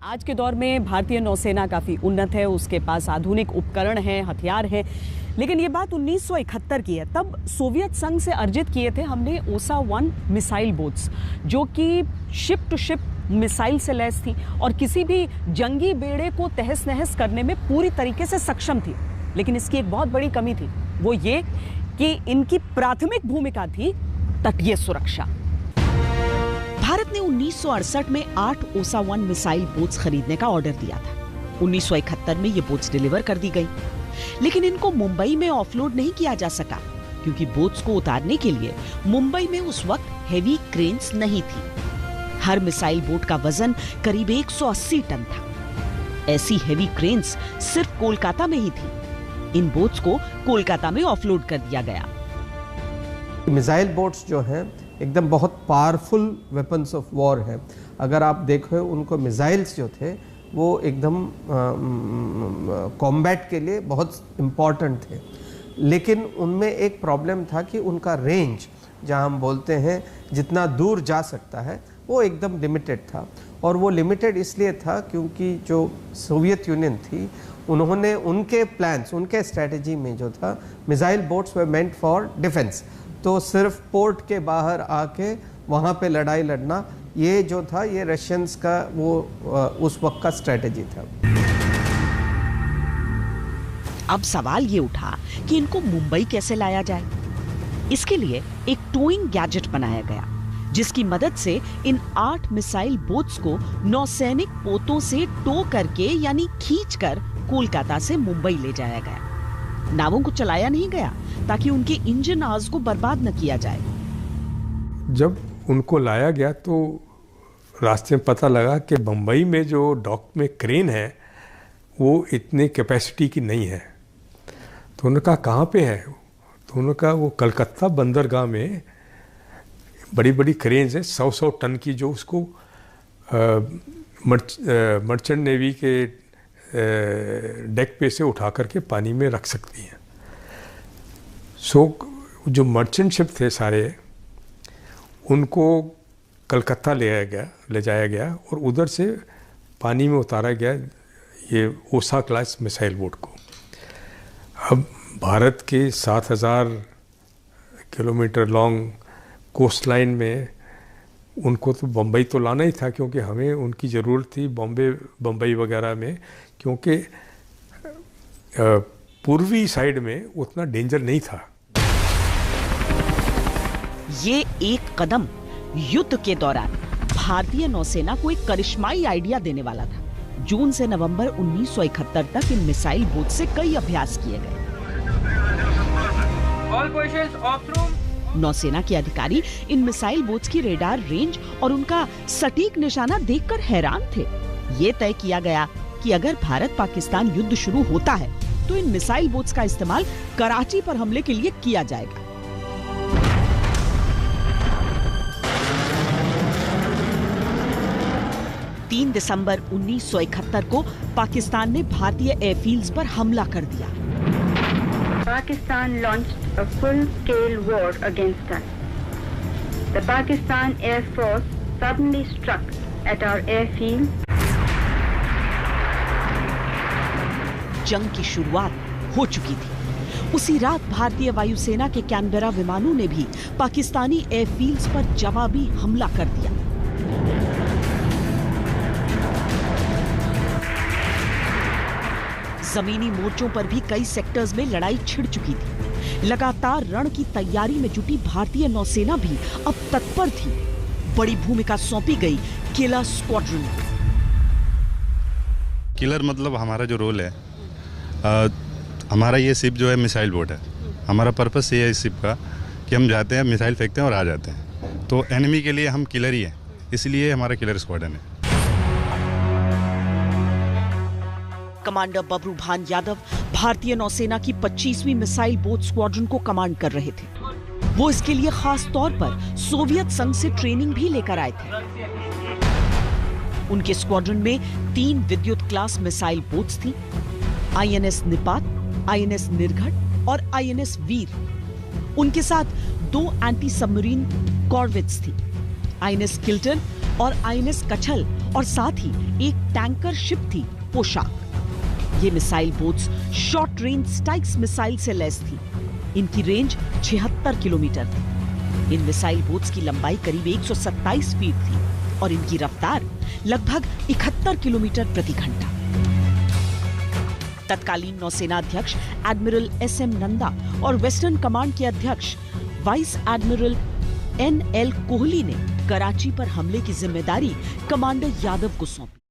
आज के दौर में भारतीय नौसेना काफी उन्नत है, उसके पास आधुनिक उपकरण हैं, हथियार हैं। लेकिन ये बात 1971 की है। तब सोवियत संघ से अर्जित किए थे हमने ओसा 1 मिसाइल बोट्स, जो कि शिप टू शिप मिसाइल से लैस थी और किसी भी जंगी बेड़े को तहस नहस करने में पूरी तरीके से सक्षम थी। लेकिन इसकी एक बहुत बड़ी कमी थी, वो ये कि इनकी प्राथमिक भूमिका थी तटीय सुरक्षा। भारत ने 1968 में 8 ओसा 1 मिसाइल बोट्स खरीदने का ऑर्डर दिया था। 1971 में ये बोट्स डिलीवर कर दी गई, लेकिन इनको मुंबई में ऑफलोड नहीं किया जा सका क्योंकि बोट्स को उतारने के लिए मुंबई में उस वक्त हेवी क्रेन्स नहीं थी। हर मिसाइल बोट का वजन करीब 180 टन था। ऐसी हेवी क्रेन्स सिर्फ कोलकाता में ही थी। इन बोट्स को कोलकाता में ऑफलोड कर दिया गया। मिसाइल बोट्स जो हैं एकदम बहुत पावरफुल वेपन्स ऑफ वॉर है। अगर आप देखो उनको मिसाइल्स जो थे वो एकदम कॉम्बैट के लिए बहुत इम्पॉर्टेंट थे, लेकिन उनमें एक प्रॉब्लम था कि उनका रेंज, जहां हम बोलते हैं जितना दूर जा सकता है, वो एकदम लिमिटेड था। और वो लिमिटेड इसलिए था क्योंकि जो सोवियत यूनियन थी, उन्होंने उनके प्लान्स, उनके स्ट्रेटजी में जो था, missile boats way meant for defence. तो सिर्फ पोर्ट के बाहर आके वहाँ पे लड़ाई लड़ना, ये जो था ये रशियंस का वो उस वक्त का स्ट्रेटजी था। अब सवाल ये उठा कि इनको मुंबई कैसे लाया जाए। इसके लिए एक टोइंग गैजेट बनाया गया, जिसकी मदद से इन 8 मिसाइल बोट्स को नौसैनिक पोतों से टो करके यानी खींचकर कोलकाता से मुंबई ले जाया गया। नावों को चलाया नहीं गया ताकि उनके इंजन आज को बर्बाद न किया जाए। जब उनको लाया गया तो रास्ते में पता लगा कि बम्बई में जो डॉक में क्रेन है वो इतनी कैपेसिटी की नहीं है। तो उन्होंने कहा कहाँ पे है? तो उन्होंने कहा वो कलकत्ता बंदरगाह में बड़ी बड़ी क्रेन्स हैं 100-100 टन की, जो उसको मर्चेंट नेवी के डेक पे से उठा करके पानी में रख सकती हैं। जो मर्चेंट शिप थे सारे, उनको कलकत्ता ले जाया गया और उधर से पानी में उतारा गया ये ओसा क्लास मिसाइल बोट को। अब भारत के 7000 किलोमीटर लॉन्ग कोस्ट लाइन में उनको तो बम्बई तो लाना ही था, क्योंकि हमें उनकी ज़रूरत थी बम्बई वगैरह में, क्योंकि पूर्वी साइड में उतना डेंजर नहीं था। ये एक कदम युद्ध के दौरान भारतीय नौसेना को एक करिश्माई आइडिया देने वाला था। जून से नवंबर 1971 तक इन मिसाइल बोट से कई अभ्यास किए गए। नौसेना के अधिकारी इन मिसाइल बोट्स की रेडार रेंज और उनका सटीक निशाना देखकर हैरान थे। ये तय किया गया कि अगर भारत पाकिस्तान युद्ध शुरू होता है तो इन मिसाइल बोट्स का इस्तेमाल कराची पर हमले के लिए किया जाएगा। 3 दिसंबर 1971 को पाकिस्तान ने भारतीय एयरफील्ड्स पर हमला कर दिया। Pakistan launched a full-scale war against us. The Pakistan Air Force suddenly struck at our airfield. जंग की शुरुआत हो चुकी थी। उसी रात भारतीय वायुसेना के कैनबेरा विमानों ने भी पाकिस्तानी एयरफील्ड्स पर जवाबी हमला कर दिया। जमीनी मोर्चों पर भी कई सेक्टर्स में लड़ाई छिड़ चुकी थी। लगातार रण की तैयारी में जुटी भारतीय नौसेना भी अब तत्पर थी। बड़ी भूमिका सौंपी गई किलर स्क्वाड्रन। किलर मतलब हमारा जो रोल है, हमारा ये शिप जो है मिसाइल बोट है। हमारा पर्पस ये है इस शिप का कि हम जाते हैं, मिसाइल फेंकते हैं और आ जाते हैं। तो एनिमी के लिए हम किलर ही हैं, इसलिए हमारा किलर स्क्वाड्रन है। कमांडर बबरू भान यादव भारतीय नौसेना की 25वीं मिसाइल बोट स्क्वाड्रन को कमांड कर रहे थे। वो इसके लिए खास तौर पर सोवियत संघ से ट्रेनिंग भी लेकर आए थे। उनके स्क्वाड्रन में 3 विद्युत क्लास मिसाइल बोट्स थी, INS निपात, INS निर्घट और INS वीर। उनके साथ 2 एंटी सबमरीन कॉर्वेट्स थी, INS किल्टन और INS कछल और साथ ही एक टैंकर शिप थी पोशाक। ये missile boats short range Styx missile से लैस थी। इनकी रेंज 76 किलोमीटर थी। इन मिसाइल बोट्स की लंबाई करीब 127 फीट थी और इनकी रफ्तार लगभग 71 किलोमीटर प्रति घंटा। तत्कालीन नौसेना अध्यक्ष एडमिरल SM नंदा और वेस्टर्न कमांड के अध्यक्ष वाइस एडमिरल NL कोहली ने कराची पर हमले की जिम्मेदारी कमांडर यादव को सौंपी।